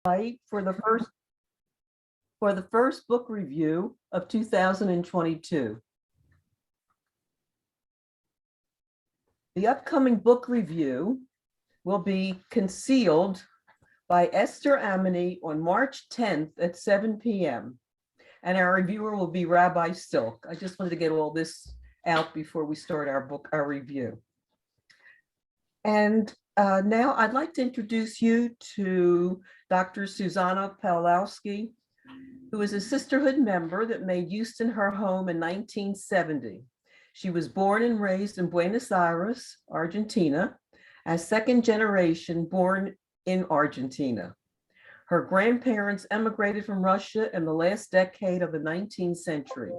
for the first book review of 2022. The upcoming book review will be Concealed by Esther Amini on March 10th at 7 p.m. And our reviewer will be Rabbi Silk. I just wanted to get all this out before we start our review. And now I'd like to introduce you to Dr. Susana Paoloski, who is a Sisterhood member that made Houston her home in 1970. She was born and raised in Buenos Aires, Argentina, as second generation born in Argentina. Her grandparents emigrated from Russia in the last decade of the 19th century.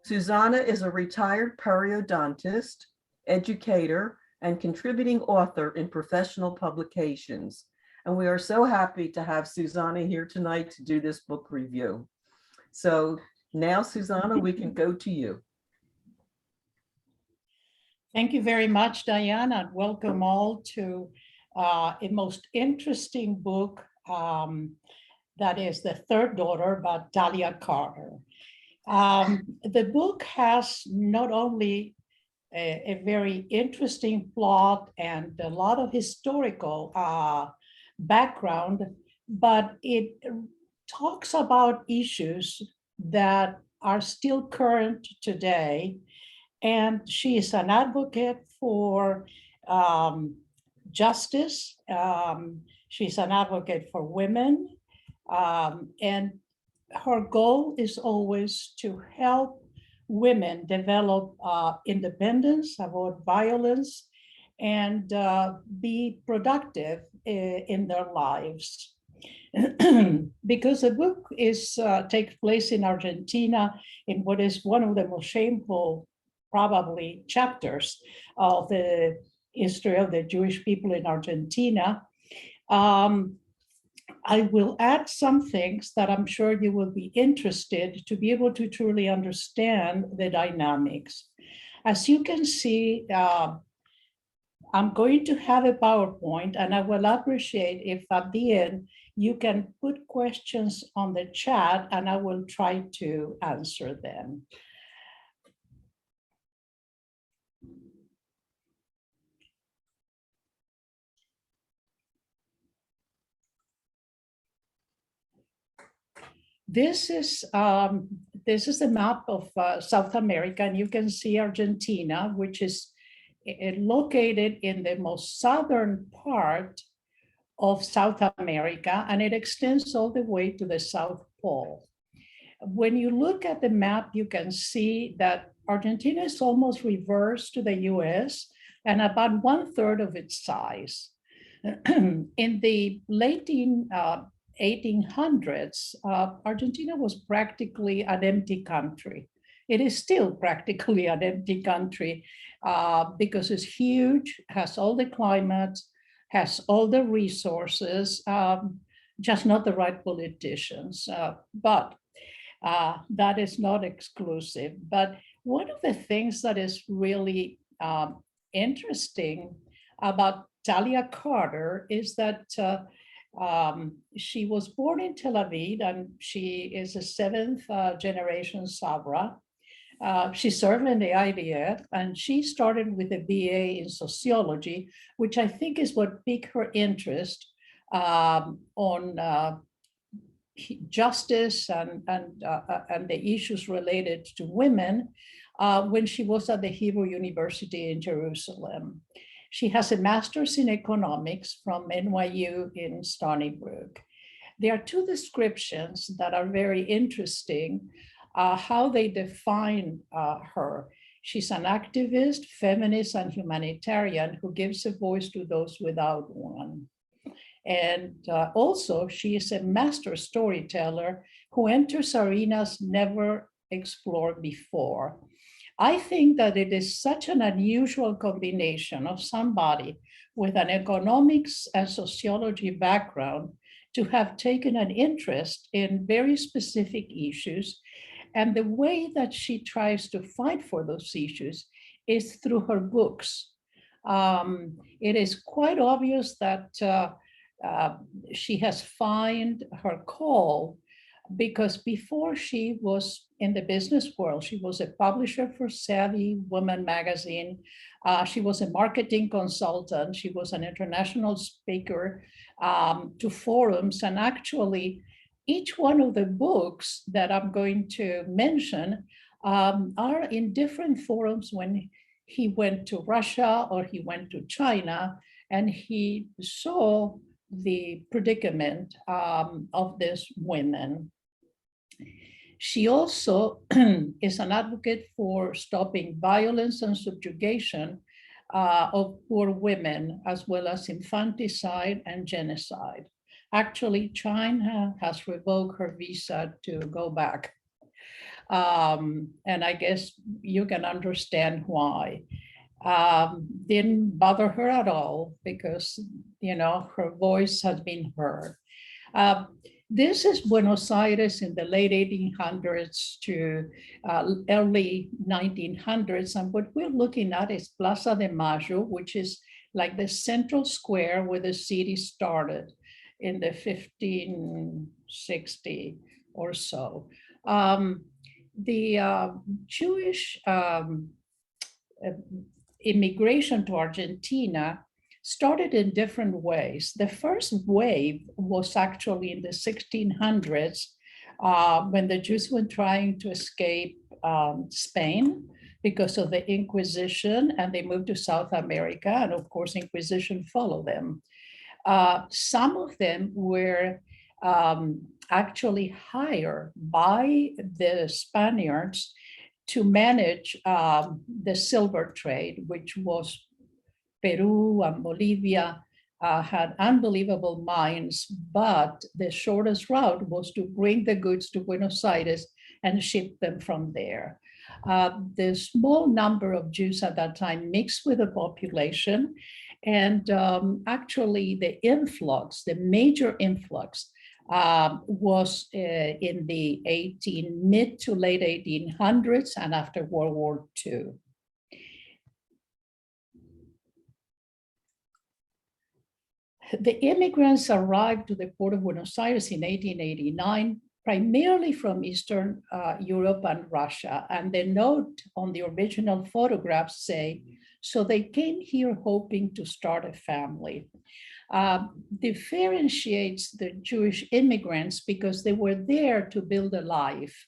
Susana is a retired periodontist, educator, and contributing author in professional publications. And we are so happy to have Susana here tonight to do this book review. So now, Susana, we can go to you. Thank you very much, Diana, and welcome all to a most interesting book that is The Third Daughter by TALIA CARNER. The book has not only a very interesting plot and a lot of historical background, but it talks about issues that are still current today. And she is an advocate for justice. She's an advocate for women. And her goal is always to help women develop independence, avoid violence, and be productive in their lives. Because the book takes place in Argentina in what is one of the most shameful, probably, chapters of the history of the Jewish people in Argentina. I will add some things that I'm sure you will be interested to be able to truly understand the dynamics. As you can see, I'm going to have a PowerPoint, and I will appreciate if at the end you can put questions on the chat and I will try to answer them. This is a map of South America, and you can see Argentina, which is located in the most southern part of South America, and it extends all the way to the South Pole. When you look at the map, you can see that Argentina is almost reverse to the US and about 1/3 of its size. In the late 1800s, Argentina was practically an empty country. It is still practically an empty country because it's huge, has all the climate, has all the resources, just not the right politicians. But that is not exclusive. But one of the things that is really interesting about TALIA CARNER is that she was born in Tel Aviv, and she is a 7th generation Sabra. She served in the IDF, and she started with a BA in sociology, which I think is what piqued her interest on justice and the issues related to women when she was at the Hebrew University in Jerusalem. She has a master's in economics from NYU in Stony Brook. There are two descriptions that are very interesting, how they define her. She's an activist, feminist, and humanitarian who gives a voice to those without one. And also, she is a master storyteller who enters arenas never explored before. I think that it is such an unusual combination of somebody with an economics and sociology background to have taken an interest in very specific issues. And the way that she tries to fight for those issues is through her books. It is quite obvious that she has found her call, because before she was in the business world, she was a publisher for Savvy Woman magazine. She was a marketing consultant. She was an international speaker to forums. And actually, each one of the books that I'm going to mention are in different forums when he went to Russia or he went to China, and he saw the predicament of these women. She also is an advocate for stopping violence and subjugation of poor women, as well as infanticide and genocide. Actually, China has revoked her visa to go back. And I guess you can understand why. Didn't bother her at all, because, you know, her voice has been heard. This is Buenos Aires in the late 1800s to early 1900s. And what we're looking at is Plaza de Mayo, which is like the central square where the city started in the 1560 or so. The Jewish immigration to Argentina started in different ways. The first wave was actually in the 1600s when the Jews were trying to escape Spain because of the Inquisition, and they moved to South America, and of course Inquisition followed them. Some of them were actually hired by the Spaniards to manage the silver trade, which was Peru and Bolivia had unbelievable mines, but the shortest route was to bring the goods to Buenos Aires and ship them from there. The small number of Jews at that time mixed with the population, and actually the influx, the major influx, was in the mid to late 1800s and after World War II. The immigrants arrived to the port of Buenos Aires in 1889, primarily from Eastern Europe and Russia. And the note on the original photographs say, so they came here hoping to start a family. Differentiates the Jewish immigrants because they were there to build a life.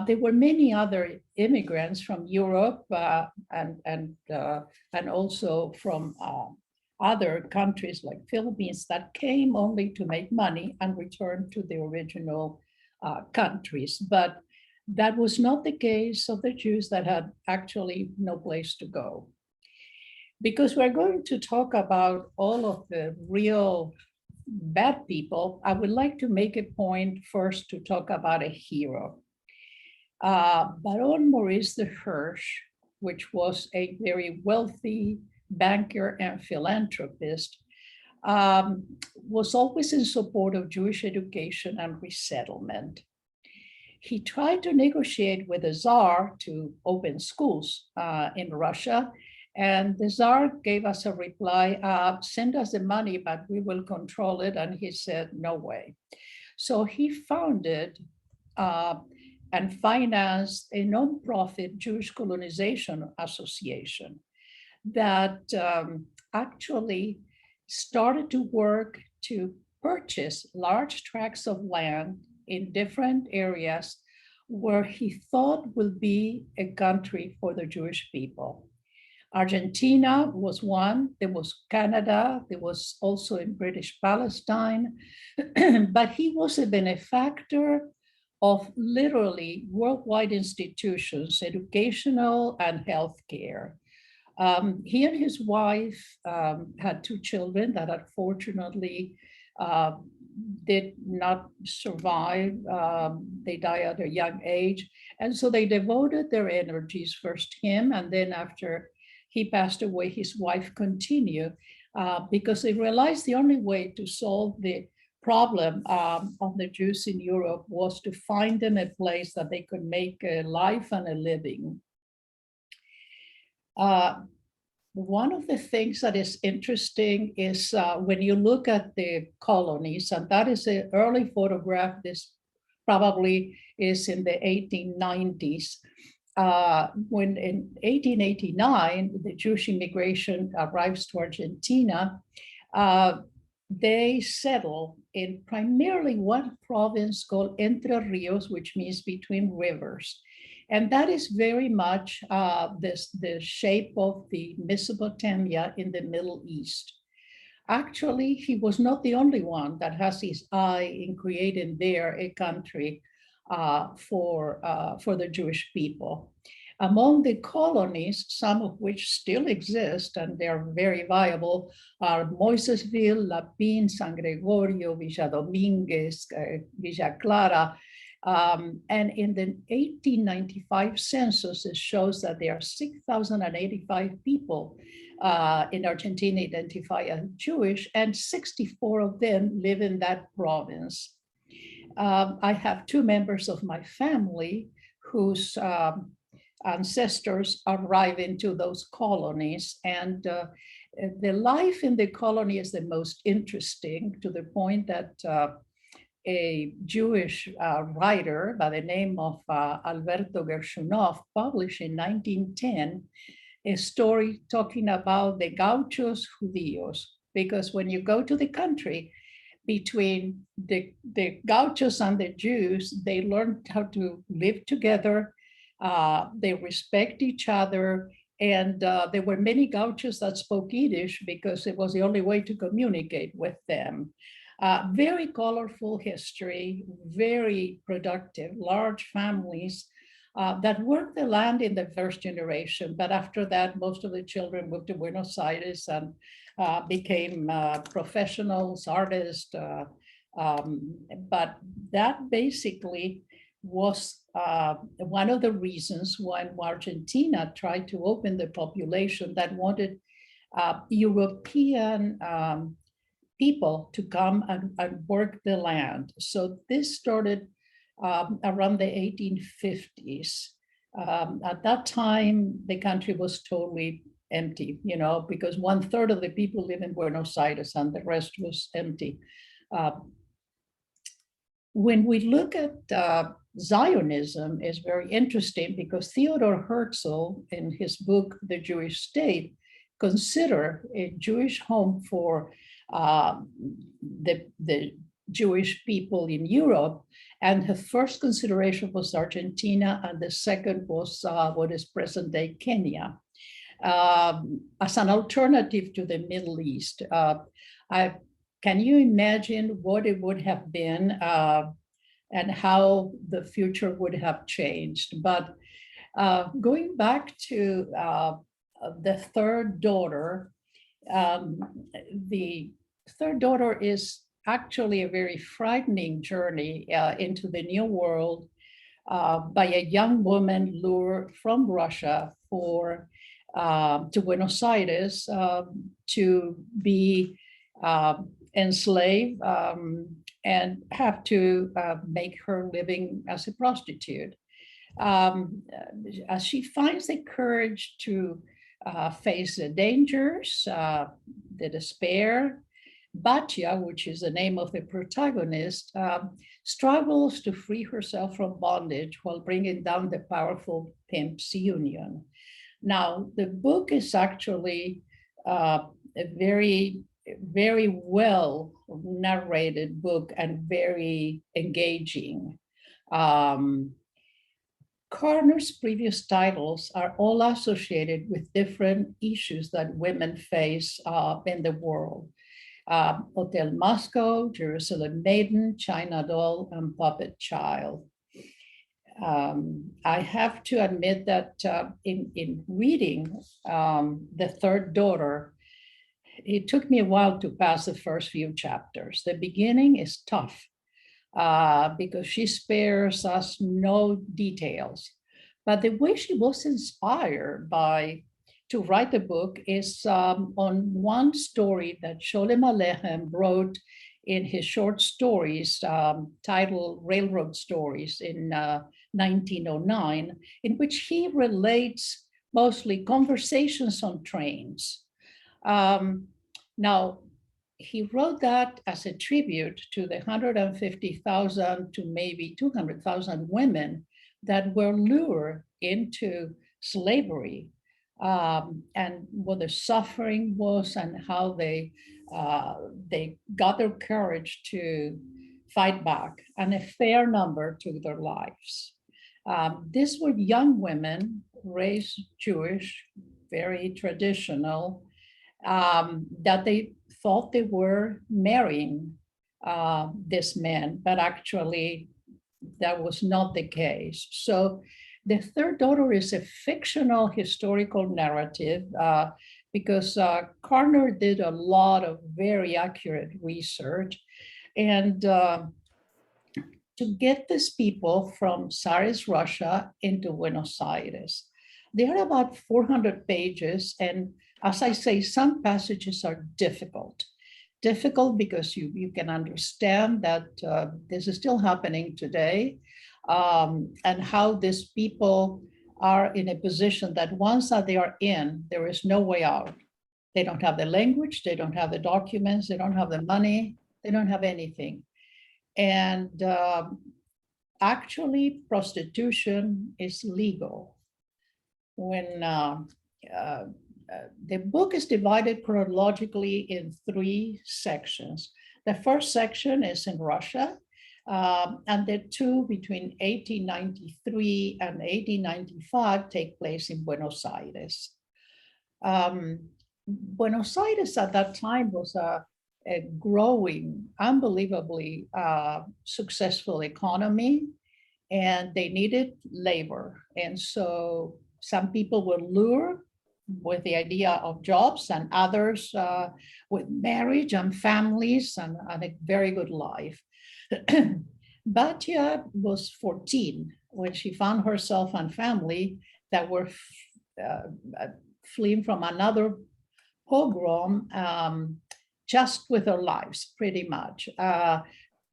There were many other immigrants from Europe and also from other countries like Philippines that came only to make money and return to the original countries. But that was not the case of the Jews that had actually no place to go. Because we're going to talk about all of the real bad people, I would like to make a point first to talk about a hero. Baron Maurice de Hirsch, which was a very wealthy banker and philanthropist, was always in support of Jewish education and resettlement. He tried to negotiate with the Tsar to open schools in Russia, and the Tsar gave us a reply, send us the money, but we will control it. And he said, no way. So he founded and financed a nonprofit Jewish Colonization Association that actually started to work to purchase large tracts of land in different areas where he thought will be a country for the Jewish people. Argentina was one, there was Canada, there was also in British Palestine, but he was a benefactor of literally worldwide institutions, educational and healthcare. He and his wife had two children that unfortunately did not survive. They died at a young age. And so they devoted their energies, first him, and then after he passed away, his wife continued, because they realized the only way to solve the problem of the Jews in Europe was to find them a place that they could make a life and a living. one of the things that is interesting is when you look at the colonies, and that is an early photograph, this probably is in the 1890s, when in 1889, the Jewish immigration arrives to Argentina, they settle in primarily one province called Entre Rios, which means between rivers. And that is very much the shape of the Mesopotamia in the Middle East. Actually, he was not the only one that has his eye in creating there a country for the Jewish people. Among the colonies, some of which still exist and they're very viable, are Moisesville, Lapin, San Gregorio, Villa Dominguez, Villa Clara. And in the 1895 census, it shows that there are 6,085 people in Argentina identify as Jewish, and 64 of them live in that province. I have two members of my family whose ancestors arrive into those colonies, and the life in the colony is the most interesting, to the point that a Jewish writer by the name of Alberto Gershunov published in 1910 a story talking about the gauchos judíos, because when you go to the country, between the gauchos and the Jews, they learned how to live together. They respect each other. And there were many gauchos that spoke Yiddish because it was the only way to communicate with them. Very colorful history, very productive, large families that worked the land in the first generation. But after that, most of the children moved to Buenos Aires and became professionals, artists. But that basically was one of the reasons when Argentina tried to open the population that wanted European people to come and work the land. So this started around the 1850s. At that time, the country was totally empty, you know, because 1/3 of the people live in Buenos Aires and the rest was empty. When we look at Zionism, is very interesting because Theodor Herzl, in his book, The Jewish State, consider a Jewish home for the Jewish people in Europe. And the first consideration was Argentina, and the second was what is present-day Kenya, as an alternative to the Middle East. Can you imagine what it would have been and how the future would have changed? But going back to the third daughter, the third daughter is actually a very frightening journey into the New World by a young woman lured from Russia to Buenos Aires to be enslaved and have to make her living as a prostitute. As she finds the courage to face the dangers, the despair, Batya, which is the name of the protagonist, struggles to free herself from bondage while bringing down the powerful pimp's union. Now, the book is actually a very, very well narrated book and very engaging. CARNER's previous titles are all associated with different issues that women face in the world. Hotel Moscow, Jerusalem Maiden, China Doll, and Puppet Child. I have to admit that in reading The Third Daughter, it took me a while to pass the first few chapters. The beginning is tough because she spares us no details. But the way she was inspired to write the book is on one story that Sholem Aleichem wrote in his short stories titled Railroad Stories in 1909, in which he relates mostly conversations on trains. Now, he wrote that as a tribute to the 150,000 to maybe 200,000 women that were lured into slavery, and what the suffering was and how they got their courage to fight back, and a fair number took their lives. These were young women, raised Jewish, very traditional, that they thought they were marrying this man, but actually that was not the case. So the third daughter is a fictional historical narrative because CARNER did a lot of very accurate research, and to get these people from Tsarist Russia into Buenos Aires. They are about 400 pages, and as I say, some passages are difficult. Difficult because you can understand that this is still happening today, and how these people are in a position that once that they are in, there is no way out. They don't have the language, they don't have the documents, they don't have the money, they don't have anything. And actually, prostitution is legal. When the book is divided chronologically in 3 sections. The first section is in Russia, and the two between 1893 and 1895 take place in Buenos Aires. Buenos Aires at that time was a growing, unbelievably successful economy, and they needed labor. And so some people were lured with the idea of jobs, and others with marriage and families and a very good life. Batya was 14 when she found herself and family that were fleeing from another pogrom, just with their lives, pretty much,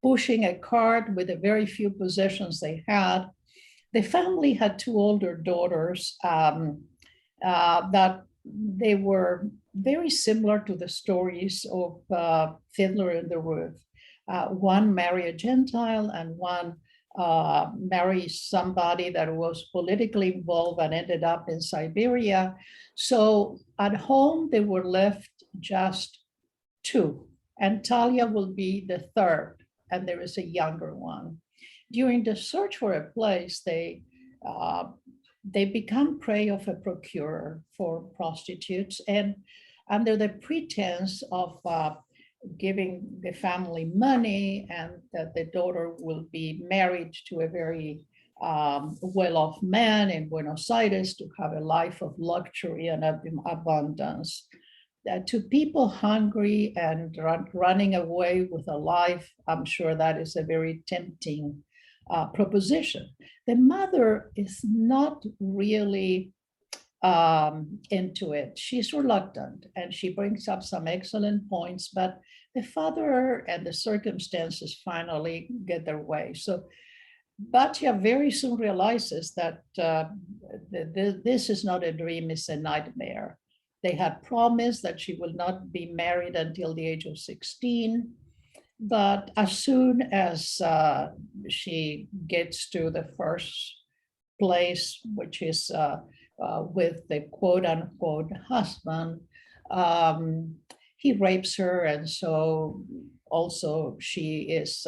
pushing a cart with the very few possessions they had. The family had 2 older daughters that they were very similar to the stories of Fiddler in the Roof. One married a Gentile, and one married somebody that was politically involved and ended up in Siberia. So at home, they were left just 2, and TALIA will be the third, and there is a younger one. During the search for a place, they become prey of a procurer for prostitutes, and under the pretense of giving the family money and that the daughter will be married to a very well-off man in Buenos Aires to have a life of luxury and abundance. To people hungry and running away with a life, I'm sure that is a very tempting proposition. The mother is not really into it. She's reluctant, and she brings up some excellent points, but the father and the circumstances finally get their way. So Batya very soon realizes that this is not a dream, it's a nightmare. They had promised that she will not be married until the age of 16. But as soon as she gets to the first place, which is with the quote unquote husband, he rapes her. And so also she is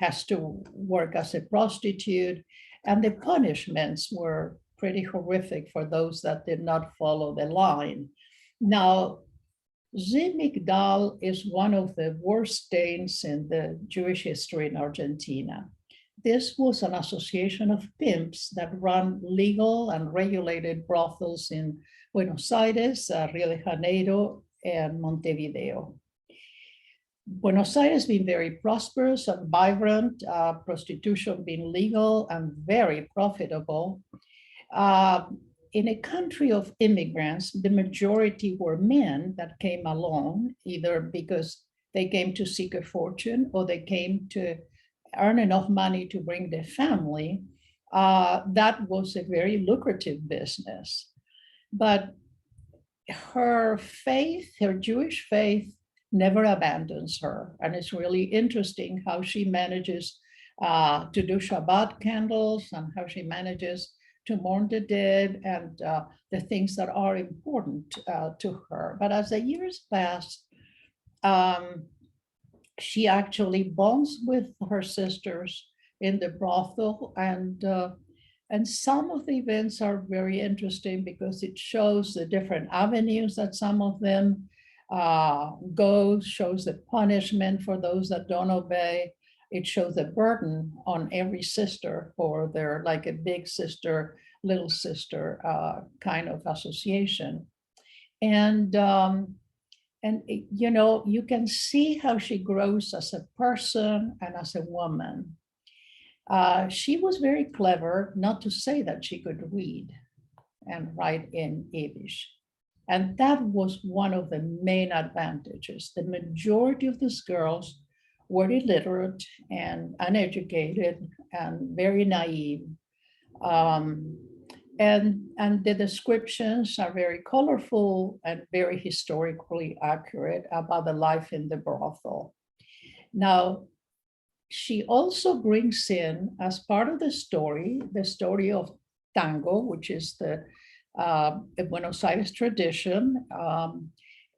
has to work as a prostitute. And the punishments were pretty horrific for those that did not follow the line. Now, MIGDAL is one of the worst stains in the Jewish history in Argentina. This was an association of pimps that run legal and regulated brothels in Buenos Aires, Rio de Janeiro, and Montevideo. Buenos Aires being very prosperous and vibrant, prostitution being legal and very profitable. In a country of immigrants, the majority were men that came along, either because they came to seek a fortune or they came to earn enough money to bring their family. That was a very lucrative business. But her faith, her Jewish faith, never abandons her. And it's really interesting how she manages to do Shabbat candles and how she manages to mourn the dead and the things that are important to her. But as the years pass, she actually bonds with her sisters in the brothel, and some of the events are very interesting because it shows the different avenues that some of them go, shows the punishment for those that don't obey. It shows the burden on every sister for their, like a big sister, little sister kind of association. And you know, you can see how she grows as a person and as a woman. She was very clever, not to say that she could read and write in Yiddish. And that was one of the main advantages. The majority of these girls were illiterate and uneducated and very naive. And the descriptions are very colorful and very historically accurate about the life in the brothel. Now, she also brings in, as part of the story of tango, which is the Buenos Aires tradition,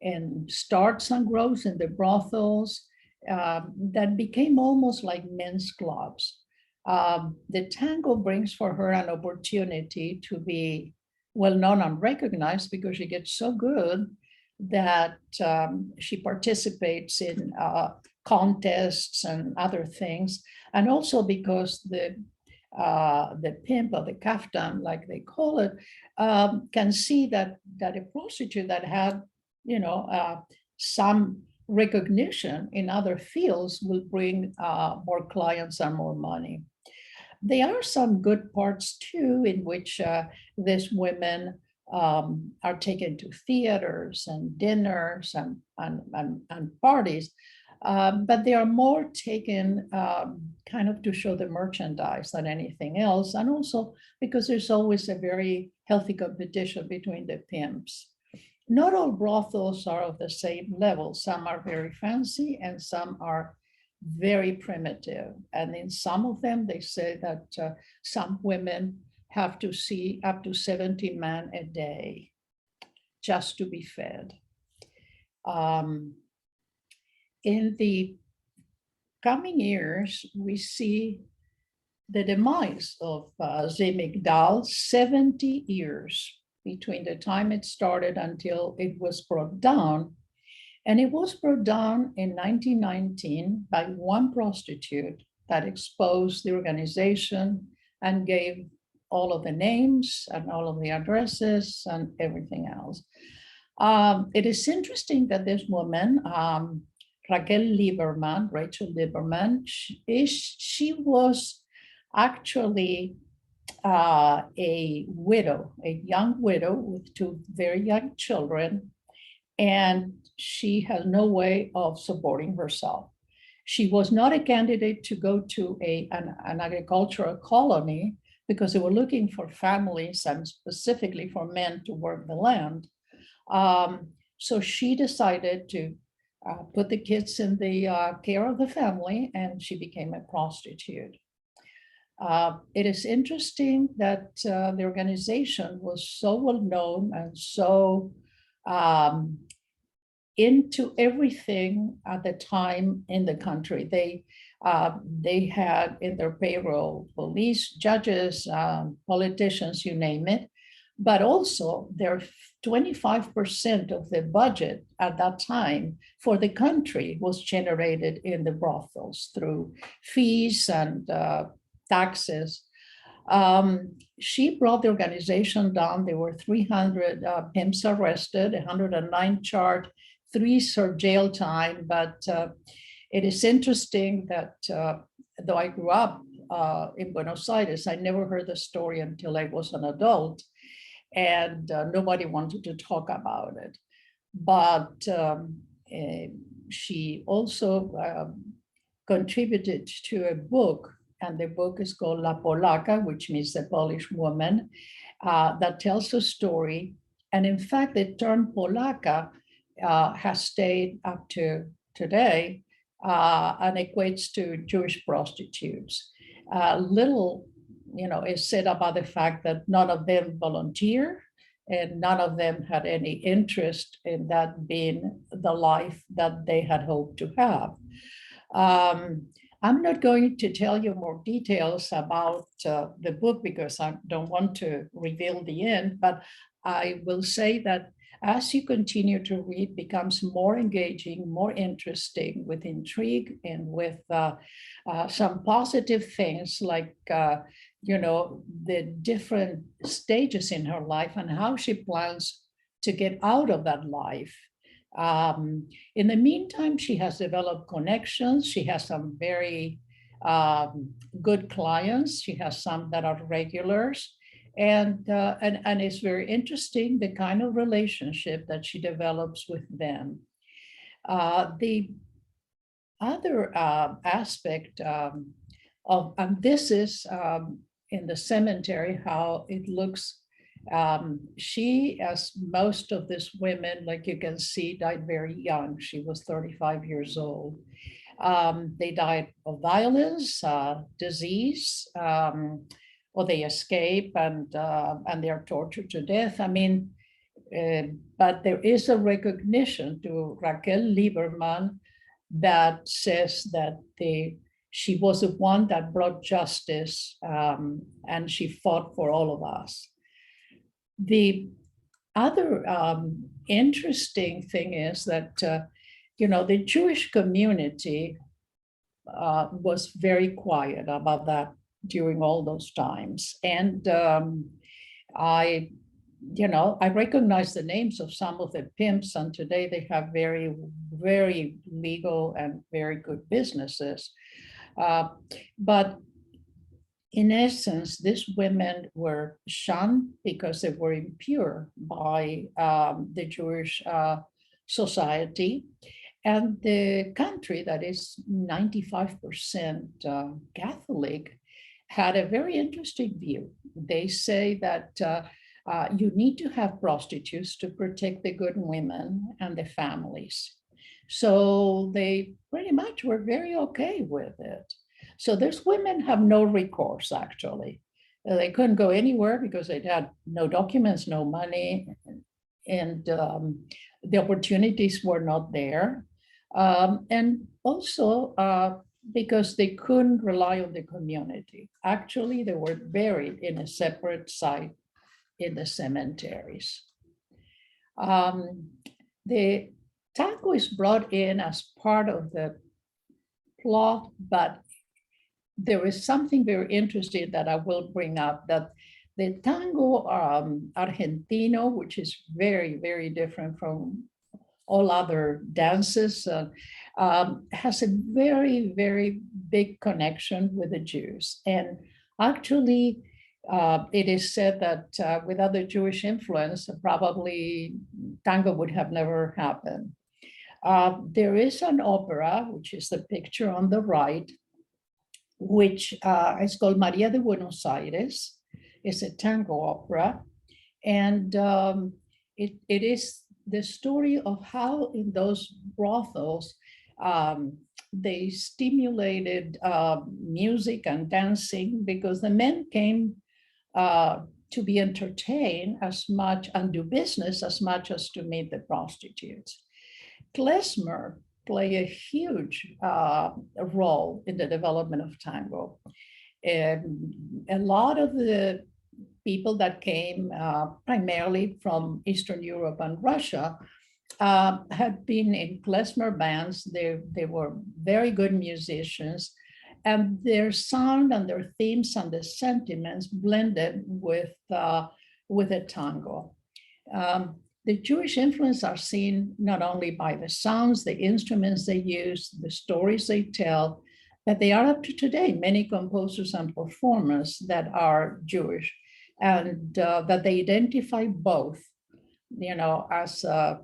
and starts and grows in the brothels that became almost like men's clubs. The tango brings for her an opportunity to be well known and recognized because she gets so good that she participates in contests and other things, and also because the pimp or the kaftan, like they call it, can see that a prostitute that had, you know, some recognition in other fields will bring more clients and more money. There are some good parts too, in which these women are taken to theaters and dinners and parties, but they are more taken kind of to show the merchandise than anything else, and also because there's always a very healthy competition between the pimps. Not all brothels are of the same level. Some are very fancy and some are very primitive. And in some of them, they say that some women have to see up to 70 men a day just to be fed. In the coming years, we see the demise of MIGDAL, 70 years between the time it started until it was brought down. And it was brought down in 1919 by one prostitute that exposed the organization and gave all of the names and all of the addresses and everything else. It is interesting that this woman, Rachel Lieberman, she was actually a widow, a young widow with two very young children, and she has no way of supporting herself. She was not a candidate to go to an agricultural colony because they were looking for families and specifically for men to work the land. So she decided to put the kids in the care of the family, and she became a prostitute. It is interesting that the organization was so well known and so into everything at the time in the country. They had in their payroll police, judges, politicians, you name it, but also their 25% of the budget at that time for the country was generated in the brothels through fees and taxes. She brought the organization down. There were 300 pimps arrested, 109 charged, 3 served jail time. But it is interesting that though I grew up in Buenos Aires, I never heard the story until I was an adult, and nobody wanted to talk about it. But she also contributed to a book, and the book is called La Polaca, which means the Polish woman, that tells a story And in fact, the term Polaka has stayed up to today and equates to Jewish prostitutes. Little, is said about the fact that none of them volunteer and none of them had any interest in that being the life that they had hoped to have. I'm not going to tell you more details about the book because I don't want to reveal the end, but I will say that as you continue to read, becomes more engaging, more interesting, with intrigue and with some positive things like, the different stages in her life and how she plans to get out of that life. In the meantime, she has developed connections. She has some very good clients. She has some that are regulars. And it's very interesting, the kind of relationship that she develops with them. The other aspect and this is in the cemetery, how it looks. She, as most of these women, like you can see, died very young. She was 35 years old. They died of violence, disease, or they escape and they are tortured to death. I mean, but there is a recognition to Raquel Lieberman that says that she was the one that brought justice and she fought for all of us. The other interesting thing is that, the Jewish community was very quiet about that during all those times. And I recognize the names of some of the pimps, and today they have very, very legal and very good businesses. But in essence, these women were shunned because they were impure by the Jewish society. And the country that is 95% Catholic had a very interesting view. They say that you need to have prostitutes to protect the good women and the families. So they pretty much were very okay with it. So those women have no recourse, actually. They couldn't go anywhere because they had no documents, no money, and the opportunities were not there. And also because they couldn't rely on the community. Actually, they were buried in a separate site in the cemeteries. The tango is brought in as part of the plot, but there is something very interesting that I will bring up, that the tango argentino, which is very, very different from all other dances, has a very, very big connection with the Jews. And actually, it is said that without the Jewish influence, probably tango would have never happened. There is an opera, which is the picture on the right, which is called Maria de Buenos Aires. It's a tango opera. And it is the story of how in those brothels, they stimulated music and dancing because the men came to be entertained as much and do business as much as to meet the prostitutes. Klezmer play a huge role in the development of tango. And a lot of the people that came primarily from Eastern Europe and Russia had been in klezmer bands. They were very good musicians, and their sound and their themes and the sentiments blended with the tango. The Jewish influence are seen not only by the sounds, the instruments they use, the stories they tell, but they are up to today many composers and performers that are Jewish, and that they identify both, as an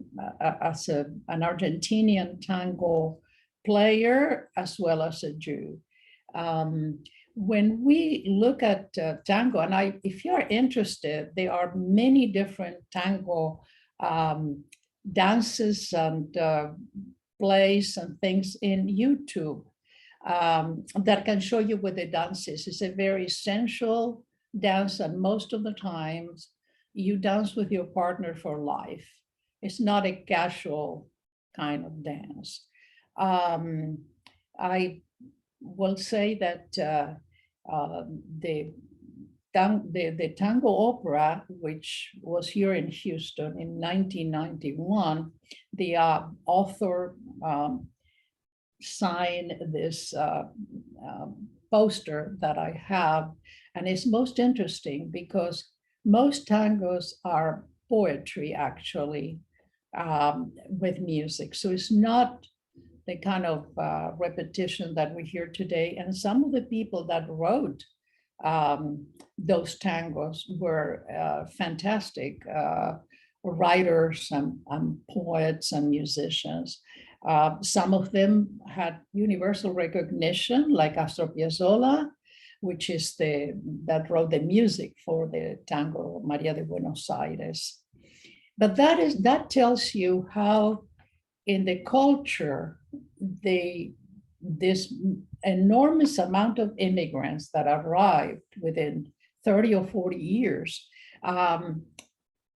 Argentinian tango player as well as a Jew. when we look at tango, and if you're interested, there are many different tango dances and plays and things in YouTube that can show you what the dance is. It's a very sensual dance, and most of the times you dance with your partner for life. It's not a casual kind of dance. I will say that the tango opera, which was here in Houston in 1991, the author signed this poster that I have, and it's most interesting because most tangos are poetry, actually, with music. So it's not the kind of repetition that we hear today. And some of the people that wrote those tangos were fantastic writers and poets and musicians. Some of them had universal recognition, like Astor Piazzolla, which is that wrote the music for the tango Maria de Buenos Aires. But that tells you how in the culture, this enormous amount of immigrants that arrived within 30 or 40 years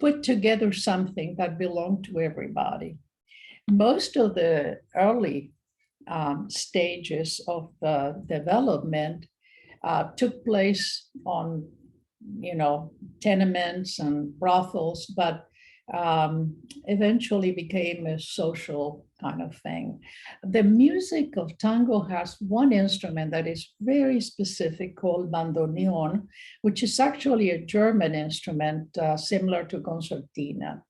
put together something that belonged to everybody. Most of the early stages of the development took place on, tenements and brothels, but eventually became a social kind of thing. The music of tango has one instrument that is very specific called bandoneon, which is actually a German instrument similar to concertina.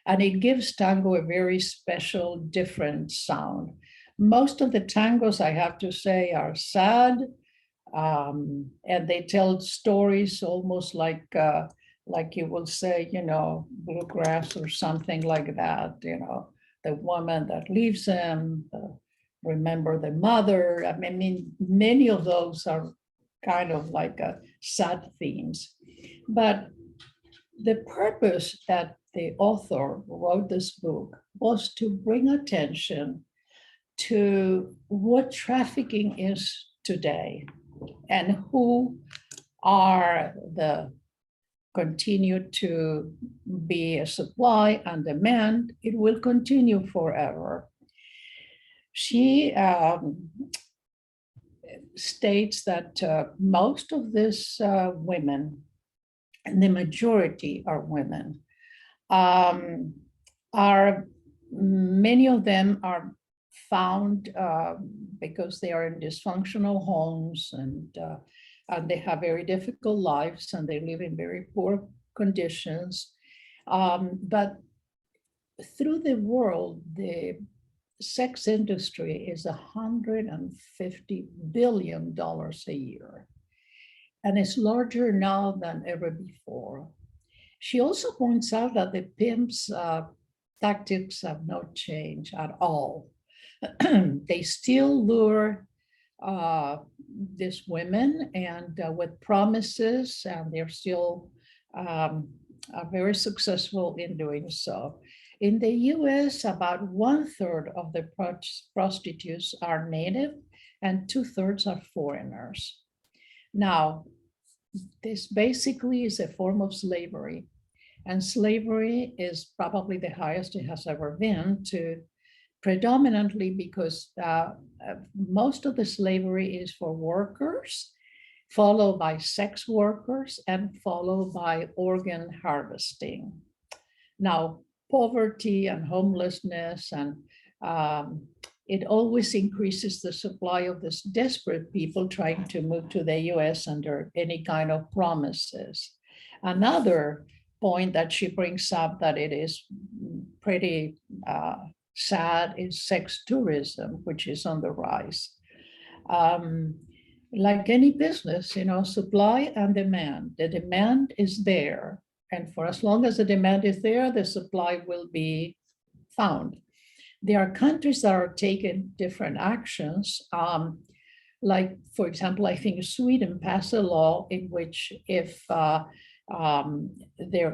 And it gives tango a very special, different sound. Most of the tangos, I have to say, are sad, and they tell stories almost like you will say, bluegrass or something like that, the woman that leaves him, remember the mother. I mean, many of those are kind of like sad themes. But the purpose that the author wrote this book was to bring attention to what trafficking is today and who are the continue to be a supply and demand. It will continue forever. She states that most of these women, and the majority are women, many of them are found because they are in dysfunctional homes and they have very difficult lives and they live in very poor conditions. But through the world, the sex industry is $150 billion a year. And it's larger now than ever before. She also points out that the pimps' tactics have not changed at all. They still lure these women and with promises, and they're still very successful in doing so. In the US, about 1/3 of the prostitutes are native and 2/3 are foreigners. Now, this basically is a form of slavery, and slavery is probably the highest it has ever been, predominantly because most of the slavery is for workers, followed by sex workers, and followed by organ harvesting. Now, poverty and homelessness, and it always increases the supply of these desperate people trying to move to the US under any kind of promises. Another point that she brings up that it is pretty sad is sex tourism, which is on the rise. Like any business, supply and demand. The demand is there. And for as long as the demand is there, the supply will be found. There are countries that are taking different actions. Like, for example, I think Sweden passed a law in which if there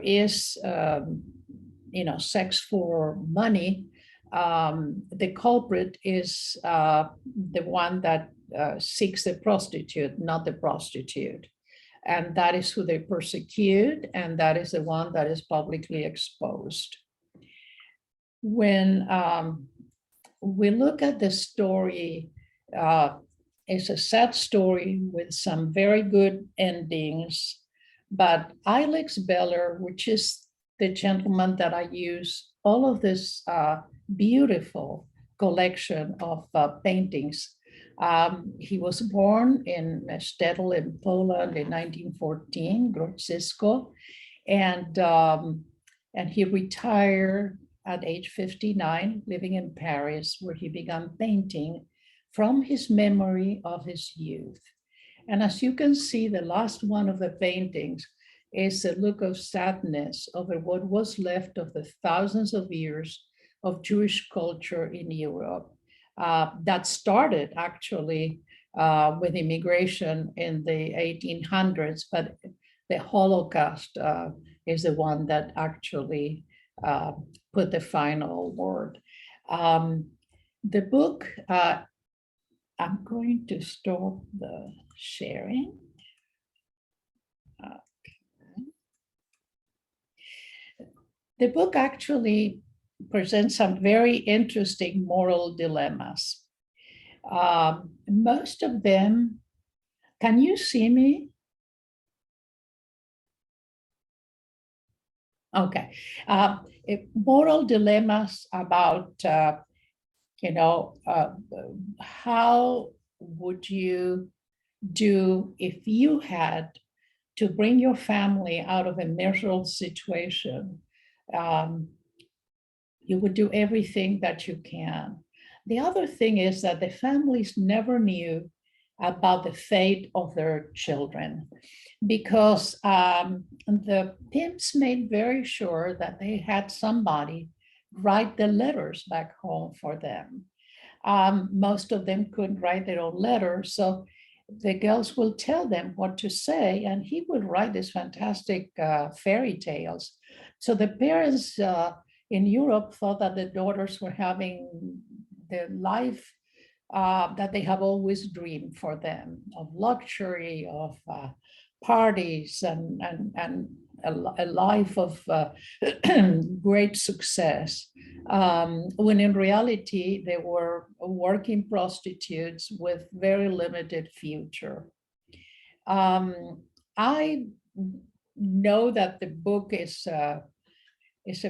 is, sex for money, the culprit is the one that seeks the prostitute, not the prostitute. And that is who they persecute, and that is the one that is publicly exposed. When we look at the story, it's a sad story with some very good endings, but Alex Beller, which is the gentleman that I use all of this beautiful collection of paintings. He was born in Sztetl in Poland in 1914, Grodzisko, and he retired at age 59, living in Paris, where he began painting from his memory of his youth. And as you can see, the last one of the paintings is a look of sadness over what was left of the thousands of years of Jewish culture in Europe that started actually with immigration in the 1800s, but the Holocaust is the one that actually put the final word. The book, I'm going to stop the sharing. Okay. The book actually presents some very interesting moral dilemmas. Most of them, can you see me? Okay. Moral dilemmas about how would you do if you had to bring your family out of a miserable situation? You would do everything that you can. The other thing is that the families never knew about the fate of their children, because the pimps made very sure that they had somebody write the letters back home for them. Most of them couldn't write their own letters, so the girls will tell them what to say, and he would write these fantastic fairy tales. So the parents in Europe thought that the daughters were having the life that they have always dreamed for them, of luxury, of parties, and a life of great success, when in reality they were working prostitutes with very limited future. I know that the book is a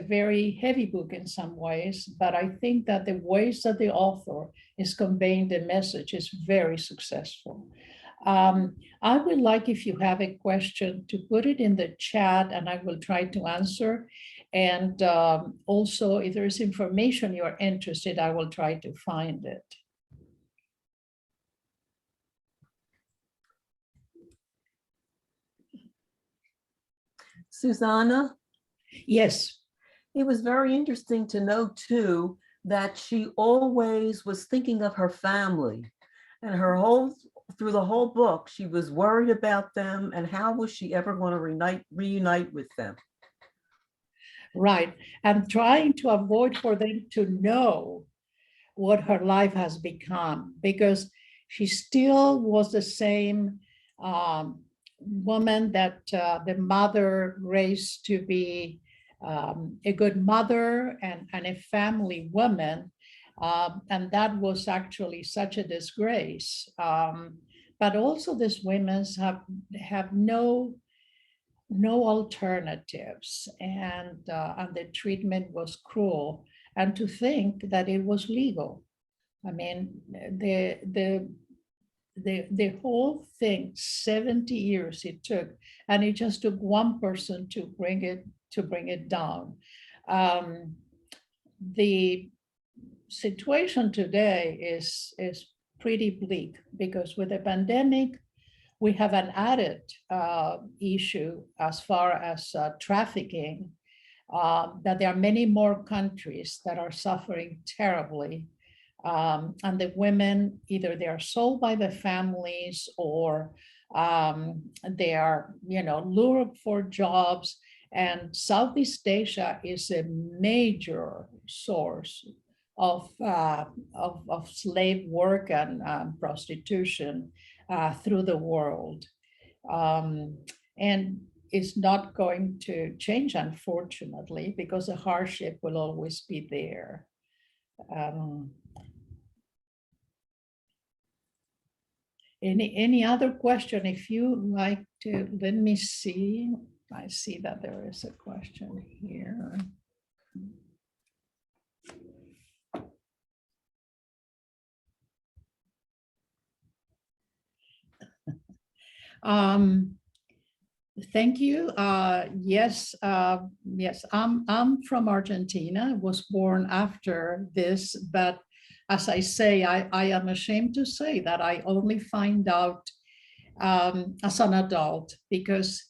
very heavy book in some ways, but I think that the ways that the author is conveying the message is very successful. I would like, if you have a question, to put it in the chat and I will try to answer. And also, if there is information you're interested, I will try to find it. Susana? Yes. It was very interesting to know too that she always was thinking of her family, and through the whole book, she was worried about them and how was she ever going to reunite with them. Right. I'm trying to avoid for them to know what her life has become, because she still was the same woman that the mother raised to be a good mother and a family woman. And that was actually such a disgrace. But also these women have no alternatives, and the treatment was cruel. And to think that it was legal. I mean, the whole thing, 70 years it took, and it just took one person to bring it down. The situation today is pretty bleak, because with the pandemic, we have an added issue as far as trafficking, that there are many more countries that are suffering terribly And the women, either they are sold by the families or they are, lured for jobs. And Southeast Asia is a major source of slave work and prostitution through the world. And it's not going to change, unfortunately, because the hardship will always be there. Any other question? If you like to, let me see. I see that there is a question here. Thank you. Yes, I'm from Argentina. I was born after this, but as I say, I am ashamed to say that I only find out as an adult, because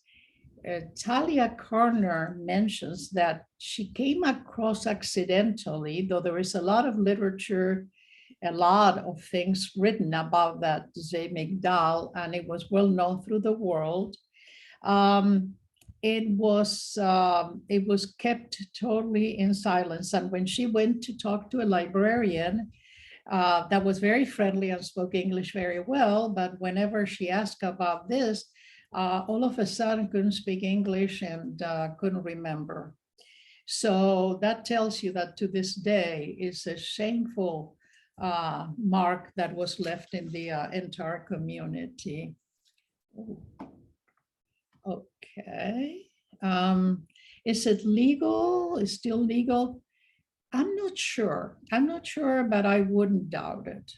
TALIA CARNER mentions that she came across accidentally, though there is a lot of literature, a lot of things written about that MIGDAL, and it was well known through the world. It was kept totally in silence. And when she went to talk to a librarian that was very friendly and spoke English very well, but whenever she asked about this, all of a sudden couldn't speak English and couldn't remember. So that tells you that to this day is a shameful mark that was left in the entire community. Ooh. Okay. Is it legal? Is still legal? I'm not sure. I'm not sure, but I wouldn't doubt it.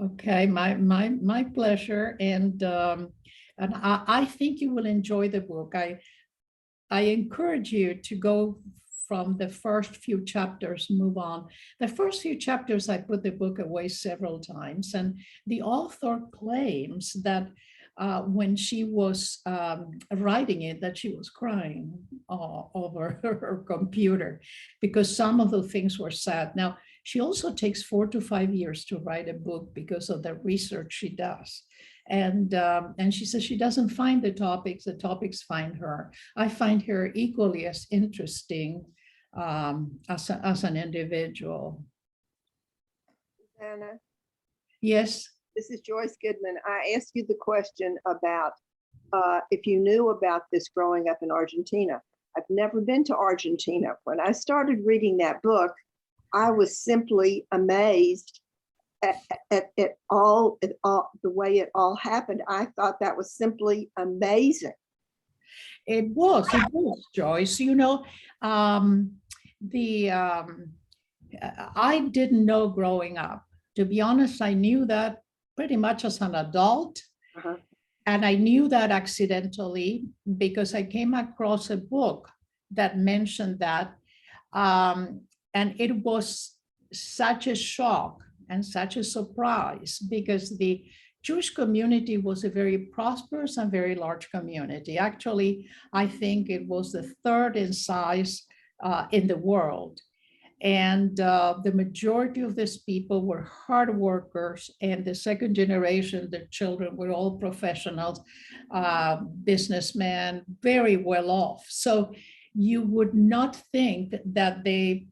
Okay, my pleasure, and I think you will enjoy the book. I encourage you to go from the first few chapters, move on. The first few chapters, I put the book away several times, and the author claims that when she was writing it, that she was crying over her computer because some of the things were sad. Now, she also takes 4 to 5 years to write a book because of the research she does. And she says she doesn't find the topics find her. I find her equally as interesting as an individual. Anna, Yes. this is Joyce Goodman. I asked you the question about if you knew about this growing up in Argentina. I've never been to Argentina. When I started reading that book, I was simply amazed at all the way it all happened. I thought that was simply amazing. It was, Joyce. You know, I didn't know growing up. To be honest, I knew that pretty much as an adult. Uh-huh. And I knew that accidentally because I came across a book that mentioned that. And it was such a shock and such a surprise because the Jewish community was a very prosperous and very large community. Actually, I think it was the third in size in the world. And the majority of these people were hard workers, and the second generation, the children were all professionals, businessmen, very well off. So you would not think that the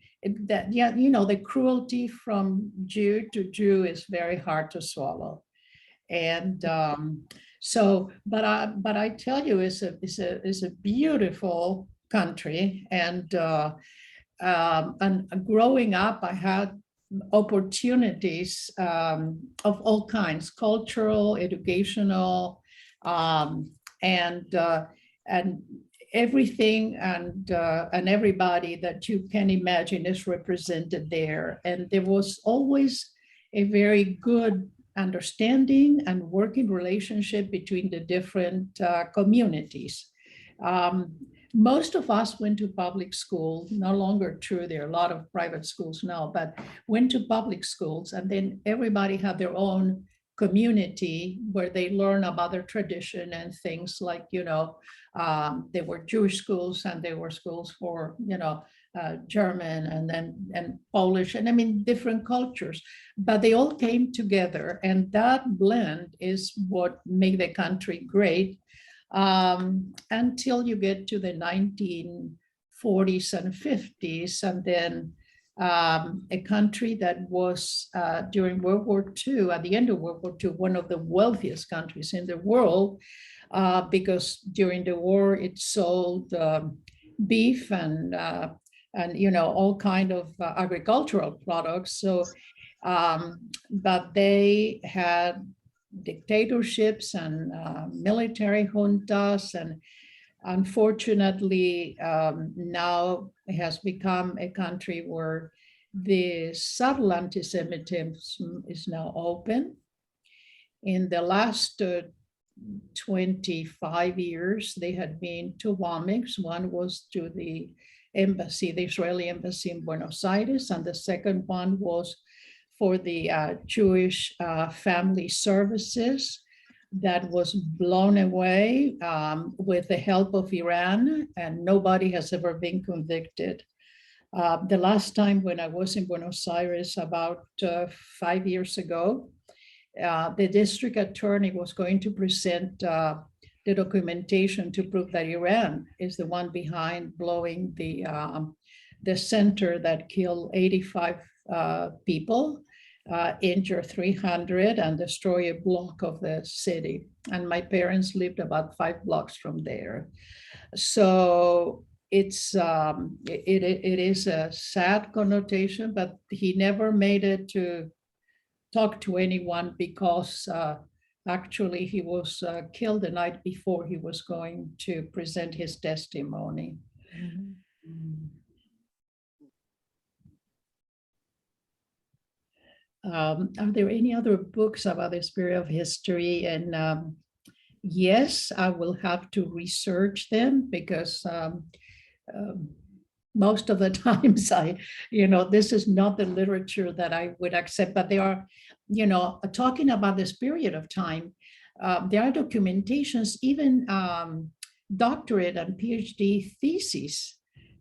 cruelty from Jew to Jew is very hard to swallow. And but I tell you, it's a beautiful country, and growing up, I had opportunities of all kinds, cultural, educational, and everything and everybody that you can imagine is represented there. And there was always a very good understanding and working relationship between the different communities. Most of us went to public school, no longer true, there are a lot of private schools now, but went to public schools, and then everybody had their own community where they learn about their tradition and things like, there were Jewish schools and there were schools for, German and Polish, and I mean, different cultures, but they all came together, and that blend is what made the country great until you get to the 1940s and 50s, and then a country that was during World War II, at the end of World War II, one of the wealthiest countries in the world, because during the war it sold beef and all kind of agricultural products. So, but they had dictatorships and military juntas, and unfortunately, now it has become a country where the subtle anti-Semitism is now open. In the last 25 years, there had been two bombings. One was to the embassy, the Israeli embassy in Buenos Aires, and the second one was for the Jewish Family Services that was blown away with the help of Iran, and nobody has ever been convicted. The last time when I was in Buenos Aires about 5 years ago, the district attorney was going to present the documentation to prove that Iran is the one behind blowing the center that killed 85 people, injure 300, and destroy a block of the city. And my parents lived about 5 blocks from there. So it's it is a sad connotation, but he never made it to talk to anyone because actually he was killed the night before he was going to present his testimony. Mm-hmm. Are there any other books about this period of history? And yes, I will have to research them because most of the times this is not the literature that I would accept, but they are, talking about this period of time. There are documentations, even doctorate and PhD theses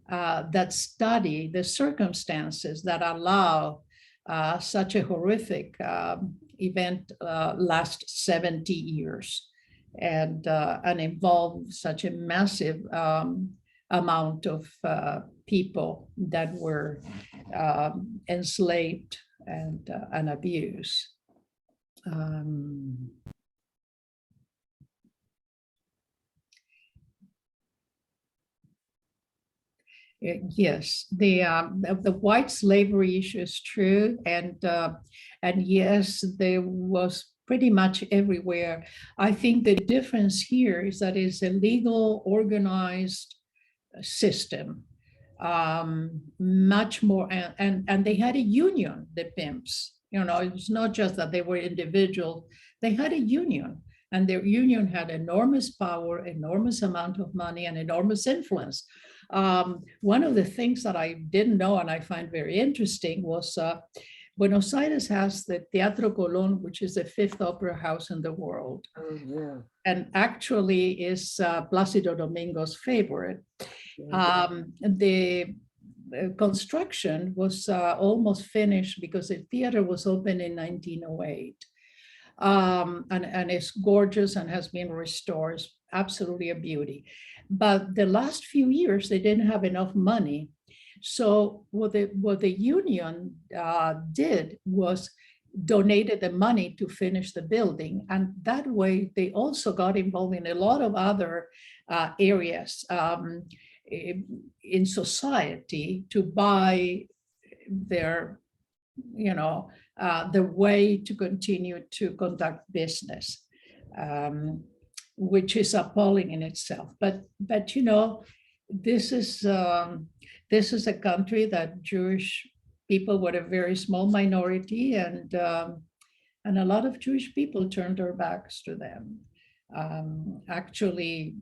that study the circumstances that allow such a horrific event last 70 years and involve such a massive amount of people that were enslaved and abused. Yes, the white slavery issue is true, and yes, there was pretty much everywhere. I think the difference here is that it's a legal, organized system, much more, and they had a union, the pimps. It's not just that they were individual; they had a union, and their union had enormous power, enormous amount of money, and enormous influence. One of the things that I didn't know and I find very interesting was Buenos Aires has the Teatro Colón, which is the 5th opera house in the world. Oh, yeah. And actually is Plácido Domingo's favorite. The construction was almost finished because the theater was opened in 1908. And it's gorgeous and has been restored. It's absolutely a beauty. But the last few years, they didn't have enough money. So what the union did was donated the money to finish the building. And that way, they also got involved in a lot of other areas in society to buy their, the way to continue to conduct business. Which is appalling in itself. But this is a country that Jewish people were a very small minority, and a lot of Jewish people turned their backs to them. Actually,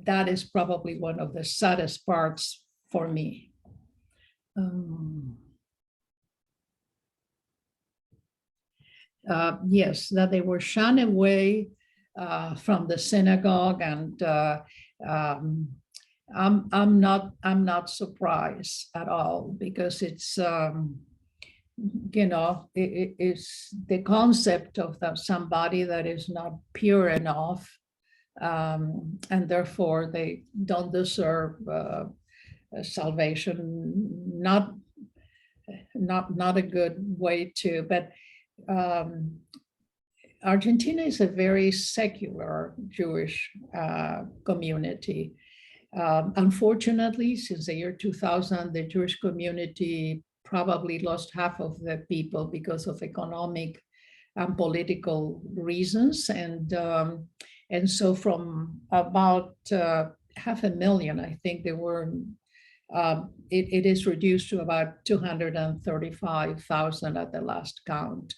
that is probably one of the saddest parts for me. yes, that they were shunned away from the synagogue, and um, I'm not surprised at all, because it's it's the concept of somebody that is not pure enough, and therefore they don't deserve salvation. Not a good way to, but Argentina is a very secular Jewish community. Unfortunately, since the year 2000, the Jewish community probably lost half of the people because of economic and political reasons. And so from about 500,000, I think there were, it is reduced to about 235,000 at the last count.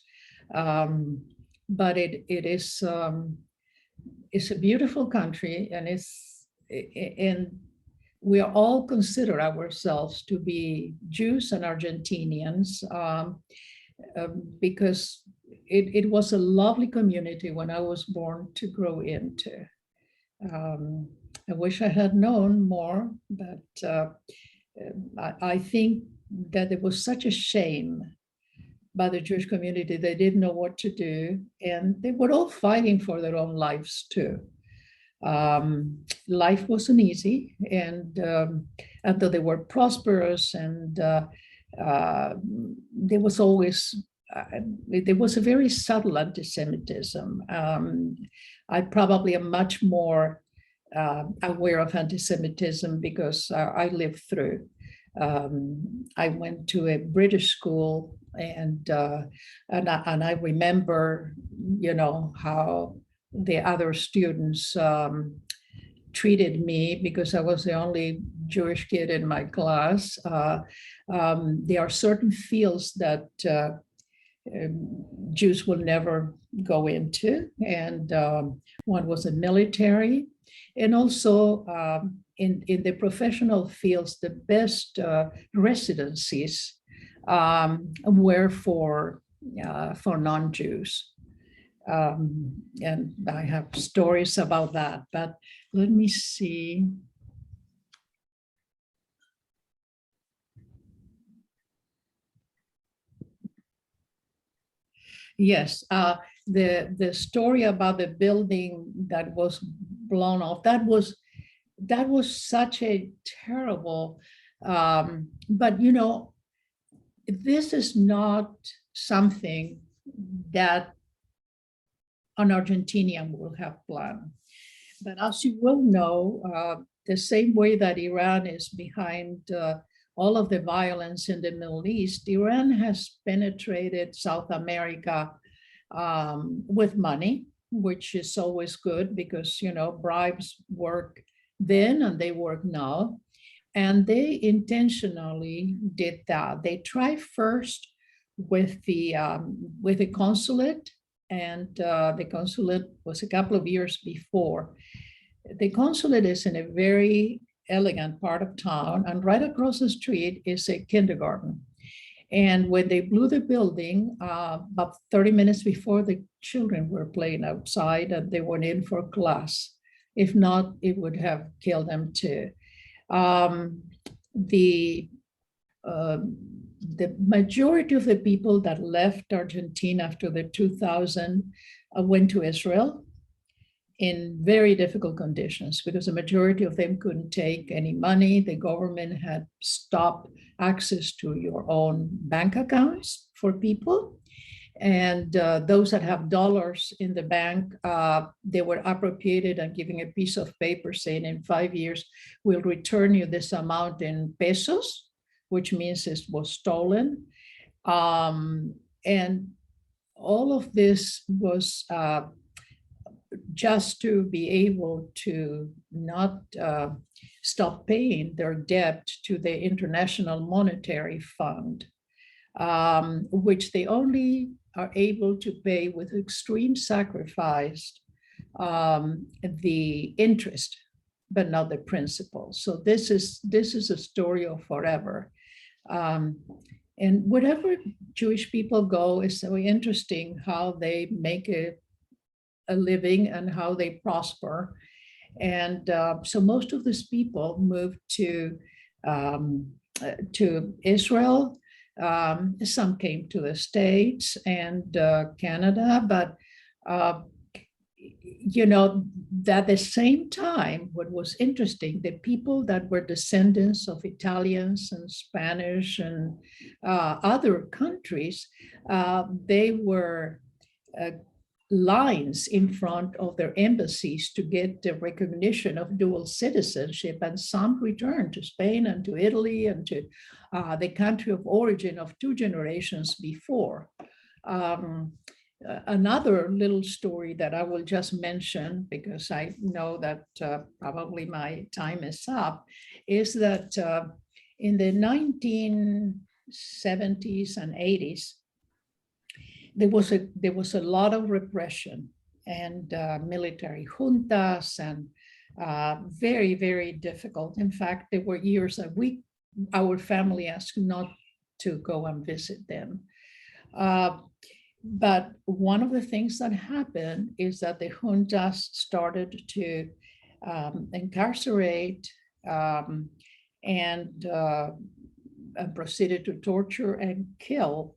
But it's a beautiful country, and we all consider ourselves to be Jews and Argentinians, because it was a lovely community when I was born to grow into. I wish I had known more, but I think that it was such a shame by the Jewish community. They didn't know what to do, and they were all fighting for their own lives too. Life wasn't easy, and although they were prosperous, and there was always there was a very subtle anti-Semitism. I probably am much more aware of anti-Semitism because I lived through. I went to a British school, and I remember, how the other students treated me because I was the only Jewish kid in my class. There are certain fields that Jews will never go into, and one was the military, and also in the professional fields, the best residencies were for non-Jews. And I have stories about that, but let me see. Yes, the story about the building that was blown off, that was such a terrible, but this is not something that an Argentinian will have planned. But as you will know, the same way that Iran is behind all of the violence in the Middle East, Iran has penetrated South America with money, which is always good because, bribes work then and they work now. And they intentionally did that. They tried first with the consulate, and the consulate was a couple of years before. The consulate is in a very elegant part of town, and right across the street is a kindergarten. And when they blew the building, about 30 minutes before, the children were playing outside and they went in for class. If not, it would have killed them too. The majority of the people that left Argentina after the 2000 went to Israel in very difficult conditions because the majority of them couldn't take any money. The government had stopped access to your own bank accounts for people. And those that have dollars in the bank, they were appropriated and given a piece of paper saying in 5 years, we'll return you this amount in pesos, which means it was stolen. And all of this was just to be able to not stop paying their debt to the International Monetary Fund, which they only are able to pay with extreme sacrifice the interest, but not the principal. So this is a story of forever. And And wherever Jewish people go, it's so interesting how they make a living and how they prosper. And so most of these people moved to Israel. Some came to the States and Canada, but you know, at the same time, what was interesting, the people that were descendants of Italians and Spanish and other countries, they were lines in front of their embassies to get the recognition of dual citizenship, and some returned to Spain and to Italy and to the country of origin of 2 generations before. Another little story that I will just mention, because I know that probably my time is up, is that in the 1970s and 80s, there was a lot of repression and military juntas, and very, very difficult. In fact, there were years that our family asked not to go and visit them. But one of the things that happened is that the juntas started to incarcerate and proceeded to torture and kill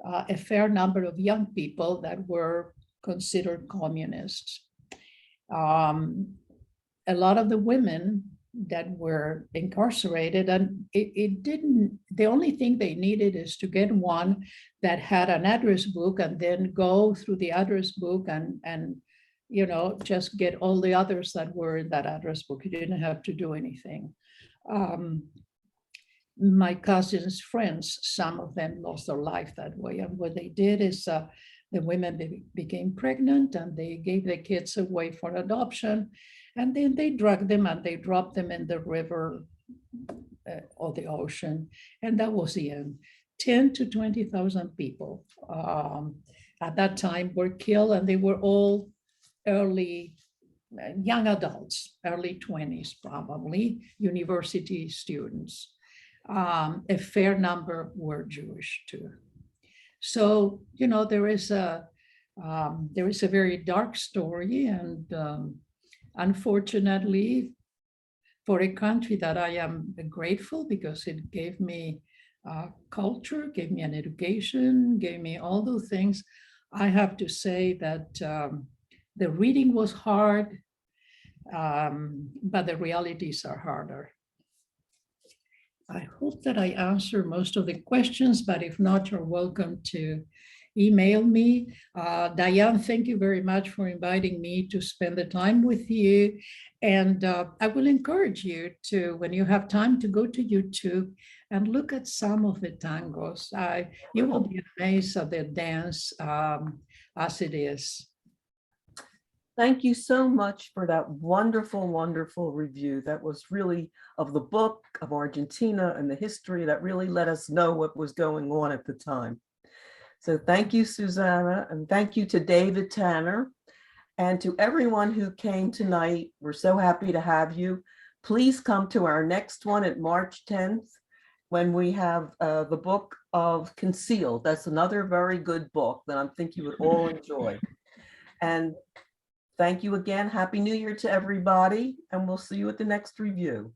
a fair number of young people that were considered communists. A lot of the women that were incarcerated, and the only thing they needed is to get one that had an address book and then go through the address book and you know, just get all the others that were in that address book. You didn't have to do anything. My cousin's friends, some of them lost their life that way. And what they did is the women became pregnant and they gave the kids away for adoption. And then they drugged them and they dropped them in the river or the ocean. And that was the end. 10 to 20,000 people at that time were killed, and they were all young adults, early 20s probably, university students. A fair number were Jewish too. So, you know, there is a very dark story, and unfortunately, for a country that I am grateful because it gave me culture, gave me an education, gave me all those things, I have to say that the reading was hard, but the realities are harder. I hope that I answered most of the questions, but if not, you're welcome to email me. Diane, thank you very much for inviting me to spend the time with you. And I will encourage you to, when you have time, to go to YouTube and look at some of the tangos. You will be amazed at the dance as it is. Thank you so much for that wonderful, wonderful review. That was really of the book, of Argentina and the history that really let us know what was going on at the time. So thank you, Susana, and thank you to David Tanner, and to everyone who came tonight. We're so happy to have you. Please come to our next one at March 10th, when we have the book of Concealed. That's another very good book that I think you would all enjoy. And thank you again. Happy New Year to everybody, and we'll see you at the next review.